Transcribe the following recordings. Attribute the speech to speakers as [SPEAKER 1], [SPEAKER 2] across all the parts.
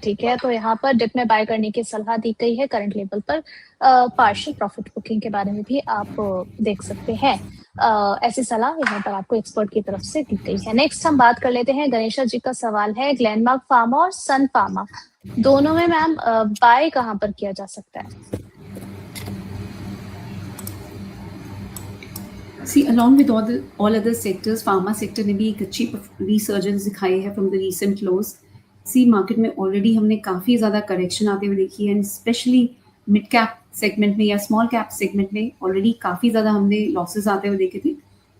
[SPEAKER 1] ठीक है, तो यहाँ पर डिप में बाय करने की सलाह दी गई है करंट लेवल पर। पार्शियल प्रॉफिट बुकिंग के बारे में भी आप देख सकते हैं। ऐसी सलाह यहाँ पर आपको एक्सपर्ट की तरफ से दी गई है। नेक्स्ट हम बात कर लेते हैं, गणेशा जी का सवाल है, ग्लेनमार्क फार्मा और सन फार्मा दोनों में मैम बाय कहाँ पर किया जा सकता है?
[SPEAKER 2] See, along with all other sectors, pharma sector ने भी एक अच्छी resurgence दिखाई है from the recent lows. See, market में already हमने काफ़ी ज़्यादा correction आते हुए देखी है, and especially mid cap segment में या small cap segment में already काफ़ी ज़्यादा हमने losses आते हुए देखे थे।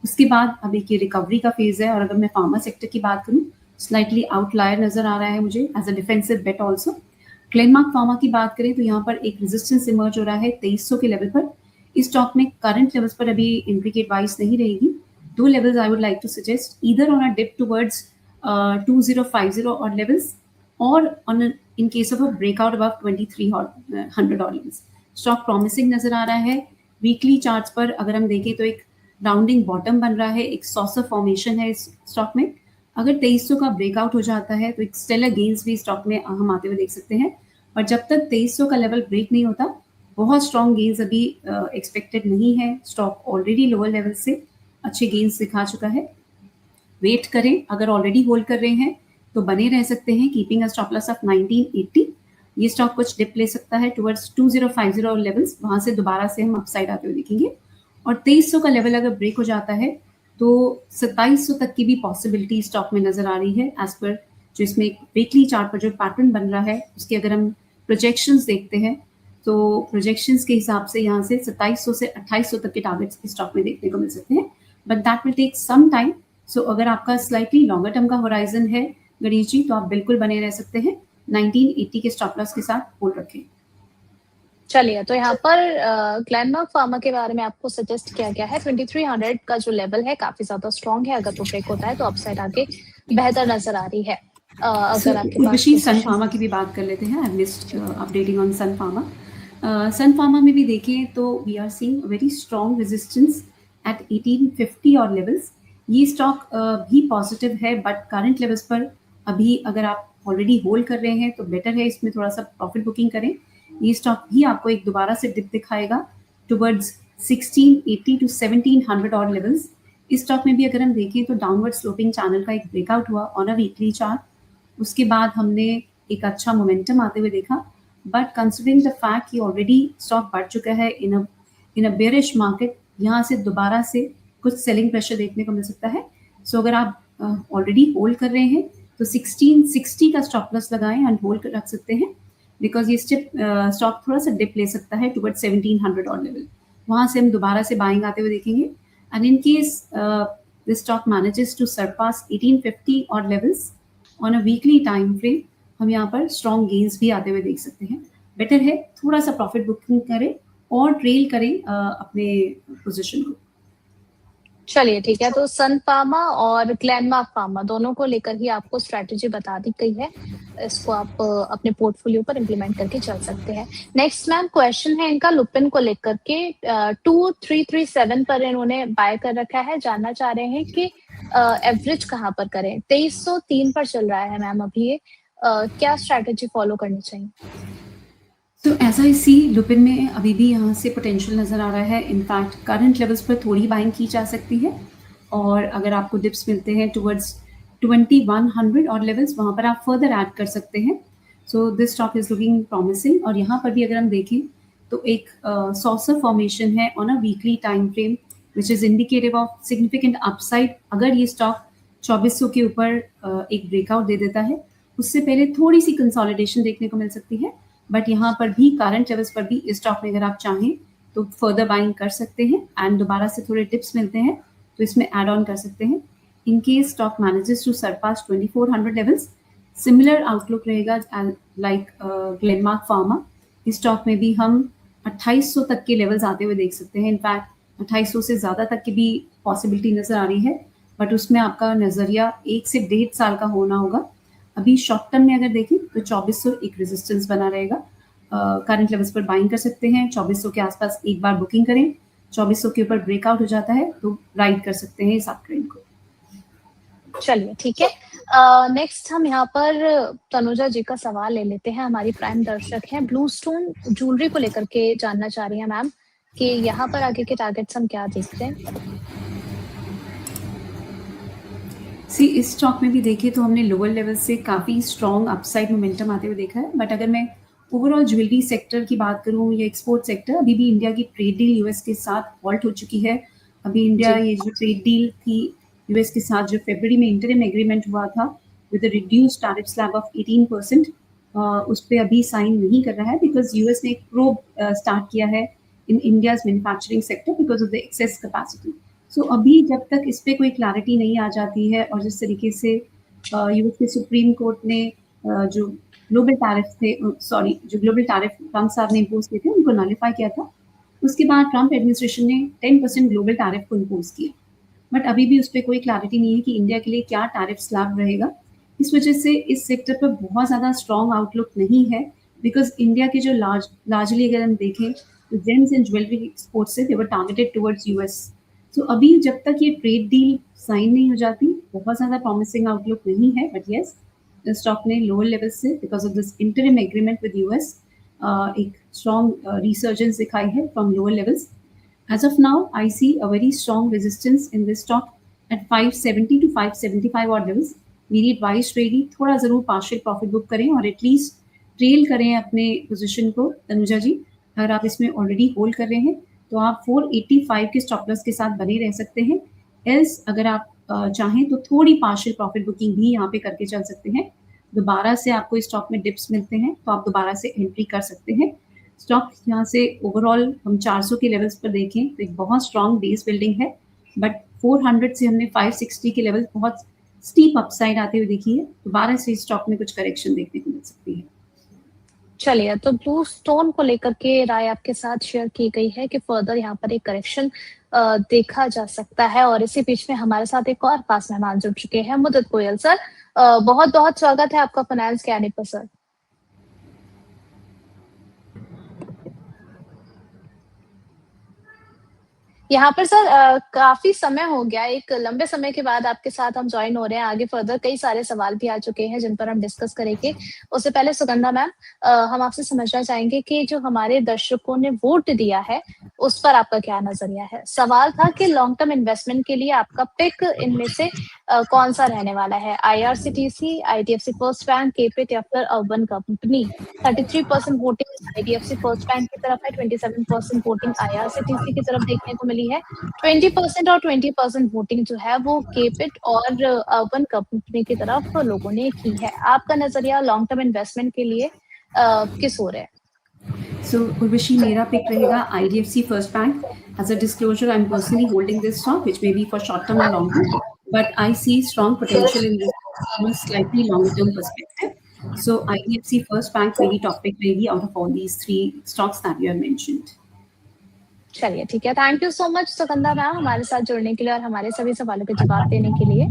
[SPEAKER 2] उसके बाद अब एक ये recovery का phase है, और अगर मैं pharma sector की बात करूँ, slightly outlier नज़र आ रहा है मुझे as a defensive bet also. Glenmark pharma की बात करें तो यहाँ पर एक resistance emerge हो रहा है 2300 के लेवल पर। इस स्टॉक में करंट लेवल्स पर अभी इंडिकेट वाइज नहीं रहेगी। दो levels I would like to suggest, either on a dip towards 2050 और लेवल्स, और on in case of a breakout above 2300 और लेवल्स। स्टॉक प्रॉमिसिंग नजर आ रहा है। वीकली चार्ट्स पर अगर हम देखें तो एक राउंडिंग बॉटम बन रहा है, एक सॉसर फॉर्मेशन है इस स्टॉक में। अगर 2300 का ब्रेकआउट हो जाता है तो एक स्टेलर गेन्स भी स्टॉक में हम आते हुए देख सकते हैं, और जब तक 2300 का लेवल ब्रेक नहीं होता बहुत स्ट्रॉन्ग गेन्स अभी एक्सपेक्टेड नहीं है। स्टॉक ऑलरेडी लोअर लेवल से अच्छे गेन्स दिखा चुका है। वेट करें, अगर ऑलरेडी होल्ड कर रहे हैं तो बने रह सकते हैं, keeping a stop loss of 1980। ये स्टॉक कुछ डिप ले सकता है टुवर्ड्स 2050 लेवल्स, वहां से दोबारा से हम अपसाइड आते हुए देखेंगे। और 2300 का लेवल अगर ब्रेक हो जाता है तो 2700 तक की भी पॉसिबिलिटी स्टॉक में नजर आ रही है, एज पर जो इसमें एक वीकली चार्ट पर जो पैटर्न बन रहा है उसके अगर हम प्रोजेक्शंस देखते हैं तो प्रोजेक्शंस के हिसाब से यहाँ से 2700 से 2800 तक के टारगेट्स इस स्टॉक में देखने को मिल सकते हैं, but that will take some time. So अगर आपका स्लाइटली लॉन्गर टर्म का होराइजन है गणेश जी, तो आप बिल्कुल बने रह सकते हैं। 1980 के स्टॉप लॉस के साथ होल्ड रखें।
[SPEAKER 1] चलिए, तो यहाँ पर ग्लेनमार्क फार्मा के बारे में आपको सजेस्ट किया गया है 2300 का जो लेवल है काफी ज्यादा स्ट्रॉन्ग है, अगर वो ब्रेक होता है तो अपसाइड आगे बेहतर नजर आ रही है। अगर आपके
[SPEAKER 2] उर्वशी, सन फार्मा की भी बात कर लेते हैं। I missed updating on Sun Pharma. Sun Pharma में भी देखें तो we are seeing very strong resistance at 1850 और लेवल्स। ये स्टॉक भी पॉजिटिव है, बट करंट लेवल्स पर अभी अगर आप ऑलरेडी होल्ड कर रहे हैं तो बेटर है इसमें थोड़ा सा प्रॉफिट बुकिंग करें। ये स्टॉक भी आपको एक दोबारा से डिप दिखाएगा टुवर्ड्स 1680 टू 1700 और लेवल्स। इस स्टॉक में भी अगर हम देखें तो डाउनवर्ड स्लोपिंग चैनल का एक ब्रेकआउट हुआ ऑन अ वीकली चार्ट, उसके बाद हमने एक अच्छा मोमेंटम आते हुए देखा, बट कंसिडरिंग द फैक्ट कि ऑलरेडी स्टॉक बढ़ चुका है इन अ बेयरिश मार्केट, यहाँ से दोबारा से कुछ सेलिंग प्रेशर देखने को मिल सकता है। सो अगर आप ऑलरेडी होल्ड कर रहे हैं तो 1660 का स्टॉप लॉस लगाएं एंड होल्ड रख सकते हैं, बिकॉज ये स्टॉक थोड़ा सा डिप ले सकता है टुवर्ड 1700 और लेवल, वहाँ से हम दोबारा से बाइंग आते हुए देखेंगे। And in case this stock manages to surpass 1850 और levels on a weekly time frame, हम यहाँ पर स्ट्रॉन्ग गेन्स भी आते हुए देख सकते हैं। बेटर है थोड़ा सा प्रॉफिट बुकिंग करें और ट्रेल करें अपने पोजीशन को।
[SPEAKER 1] चलिए, ठीक है, तो सन फार्मा और ग्लेनमार्क फार्मा दोनों को लेकर ही आपको स्ट्रैटेजी बता दी गई है। इसको आप अपने पोर्टफोलियो पर इम्प्लीमेंट करके चल सकते हैं। नेक्स्ट मैम क्वेश्चन है इनका लुपिन को लेकर के 2337 पर इन्होंने बाय कर रखा है, जानना चाह रहे हैं कि एवरेज कहाँ पर करें। 2303 पर चल रहा है मैम अभी ये, क्या स्ट्रैटेजी फॉलो करनी चाहिए?
[SPEAKER 2] तो एज आई सी, लुपिन में अभी भी यहाँ से पोटेंशियल नज़र आ रहा है। इनफैक्ट करंट लेवल्स पर थोड़ी बाइंग की जा सकती है, और अगर आपको डिप्स मिलते हैं टुवर्ड्स 2100 और लेवल्स, वहाँ पर आप फर्दर ऐड कर सकते हैं। So this stock is looking promising. और यहाँ पर भी अगर हम देखें तो एक सॉसर फॉर्मेशन है on a weekly time frame which is indicative of significant upside. अगर ये स्टॉक 2400 के ऊपर एक ब्रेकआउट दे देता है, उससे पहले थोड़ी सी कंसोलिडेशन देखने को मिल सकती है, बट यहाँ पर भी करंट लेवल्स पर भी इस स्टॉक में अगर आप चाहें तो फर्दर बाइंग कर सकते हैं, एंड दोबारा से थोड़े टिप्स मिलते हैं तो इसमें ऐड ऑन कर सकते हैं। In case stock manages to surpass 2400 levels, similar outlook रहेगा लाइक ग्लेनमार्क फार्मा। इस स्टॉक में भी हम 2800 तक के लेवल्स आते हुए देख सकते हैं। इनफैक्ट 2800 से ज़्यादा तक की भी पॉसिबिलिटी नज़र आ रही है, बट उसमें आपका नज़रिया 1 से 1.5 साल का होना होगा। अभी शॉर्ट टर्म में अगर देखें तो 2400 एक रेजिस्टेंस बना रहेगा। करंट लेवल्स पर बाइंग कर सकते हैं। 2400 के आसपास एक बार बुकिंग करें, 2400 के ऊपर ब्रेकआउट हो जाता है तो राइड कर सकते हैं इस अप ट्रेंड को।
[SPEAKER 1] चलिए, ठीक है, नेक्स्ट हम यहाँ पर तनुजा जी का सवाल ले लेते हैं, हमारी प्राइम दर्शक हैं, ब्लू स्टोन ज्वेलरी को लेकर के जानना चाह रही हैं मैम कि यहाँ पर आगे के टारगेट्स हम क्या देखते हैं?
[SPEAKER 2] इस स्टॉक में भी देखें तो हमने लोअर लेवल से काफ़ी स्ट्रॉन्ग अपसाइड मोमेंटम आते हुए देखा है, बट अगर मैं ओवरऑल ज्वेलरी सेक्टर की बात करूँ या एक्सपोर्ट सेक्टर, अभी भी इंडिया की ट्रेड डील यूएस के साथ हॉल्ट हो चुकी है। अभी इंडिया
[SPEAKER 1] जी।
[SPEAKER 2] ये जो ट्रेड डील थी यूएस के साथ, जो फरवरी में इंटरिम एग्रीमेंट हुआ था with a reduced tariff slab of 18%, उस पे अभी साइन नहीं कर रहा है बिकॉज यूएस ने एक प्रोब स्टार्ट किया है in India's manufacturing sector because of the excess capacity. So अभी जब तक इस पे कोई क्लैरिटी नहीं आ जाती है और जिस तरीके से यूएस के सुप्रीम कोर्ट ने जो ग्लोबल टैरिफ थे, जो ग्लोबल टैरिफ ट्रम्प साहब ने इम्पोज किए थे उनको नलिफाई किया था, उसके बाद ट्रम्प एडमिनिस्ट्रेशन ने 10% ग्लोबल टैरिफ को इम्पोज किया, बट अभी भी उस पर कोई क्लैरिटी नहीं है कि इंडिया के लिए क्या टैरिफ स्लैब रहेगा। इस वजह से इस सेक्टर पर बहुत ज़्यादा स्ट्रॉन्ग आउटलुक नहीं है बिकॉज इंडिया के जो लार्जली अगर हम देखें तो जेम्स एंड ज्वेलरी एक्सपोर्ट से दे वर टारगेटेड टुवर्ड्स यूएस। तो अभी जब तक ये ट्रेड डील साइन नहीं हो जाती, बहुत ज़्यादा प्रॉमिसिंग आउटलुक नहीं है, बट येस स्टॉक ने लोअर लेवल से because of this interim agreement with US एक स्ट्रॉन्ग रिसर्जेंस दिखाई है from lower levels. As of now, I see a very strong resistance in this stock at 570 to 575 odd levels. मेरी advice रहेगी थोड़ा ज़रूर partial profit book करें और at least trail करें अपने पोजीशन को। तनुजा जी, अगर आप इसमें ऑलरेडी होल्ड कर रहे हैं तो आप 485 के स्टॉप लॉस के साथ बने रह सकते हैं। एल्स अगर आप चाहें तो थोड़ी पार्शियल प्रॉफिट बुकिंग भी यहाँ पे करके चल सकते हैं। दोबारा से आपको इस स्टॉक में डिप्स मिलते हैं तो आप दोबारा से एंट्री कर सकते हैं। स्टॉक यहाँ से ओवरऑल हम 400 के लेवल्स पर देखें तो एक बहुत स्ट्रॉन्ग बेस बिल्डिंग है, बट 400 से हमने 560 के लेवल बहुत स्टीप अपसाइड आते हुए देखी है। दोबारा से इस स्टॉक में कुछ करेक्शन देखने को मिल सकती है।
[SPEAKER 1] चलिए, तो ब्लू स्टोन को लेकर के राय आपके साथ शेयर की गई है कि फर्दर यहाँ पर एक करेक्शन देखा जा सकता है, और इसी बीच में हमारे साथ एक और खास मेहमान जुड़ चुके हैं, मुदित गोयल सर। बहुत बहुत स्वागत है आपका फाइनेंस कैनी पर सर। यहाँ पर सर काफी समय हो गया, एक लंबे समय के बाद आपके साथ हम ज्वाइन हो रहे हैं। आगे फर्दर कई सारे सवाल भी आ चुके हैं जिन पर हम डिस्कस करेंगे। उससे पहले सुगंधा मैम, हम आपसे समझना चाहेंगे कि जो हमारे दर्शकों ने वोट दिया है उस पर आपका क्या नजरिया है। सवाल था कि लॉन्ग टर्म इन्वेस्टमेंट के लिए आपका पिक इनमें से कौन सा रहने वाला है, आईआरसीटीसी, आईडीएफसी फर्स्ट बैंक, केपिट या फिर urban company. 33% voting IDFC first bank की तरफ है, 27% वोटिंग आईआरसीटीसी की तरफ देखने को मिली है, 20% और 20% वोटिंग जो है वो केपिट और अर्बन कंपनी की तरफ लोगों ने की है। आपका नजरिया लॉन्ग टर्म इन्वेस्टमेंट के लिए किस ओर है?
[SPEAKER 2] So Urvashi, मेरा पिक रहेगा IDFC First Bank. As a disclosure, I'm personally holding this stock, which may be for short term or long term, but I see strong potential in this from a slightly longer term perspective. So IDFC First Bank मेरी top pick रहेगी out of all these three stocks that you have mentioned.
[SPEAKER 1] चलिए ठीक है, thank you so much Sugandha ma'am हमारे साथ जुड़ने के लिए और हमारे सभी सवालों के जवाब देने के लिए।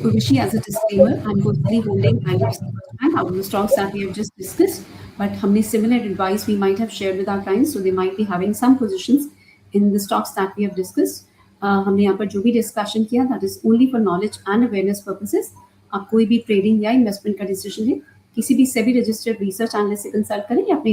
[SPEAKER 2] Urvashi, as a disclaimer, I'm personally holding IDFC First Bank out of the stocks that we have just discussed, but हमने similar advice we might have shared with our clients, so they might be having some positions in the stocks that we have discussed. हमने यहाँ पर जो भी discussion किया that is only for knowledge and awareness purposes. आप कोई भी trading या इन्वेस्टमेंट का डिसीजन है किसी भी सेबी रजिस्टर्ड रिसर्च एनालिस्ट से कंसल्ट करें या अपने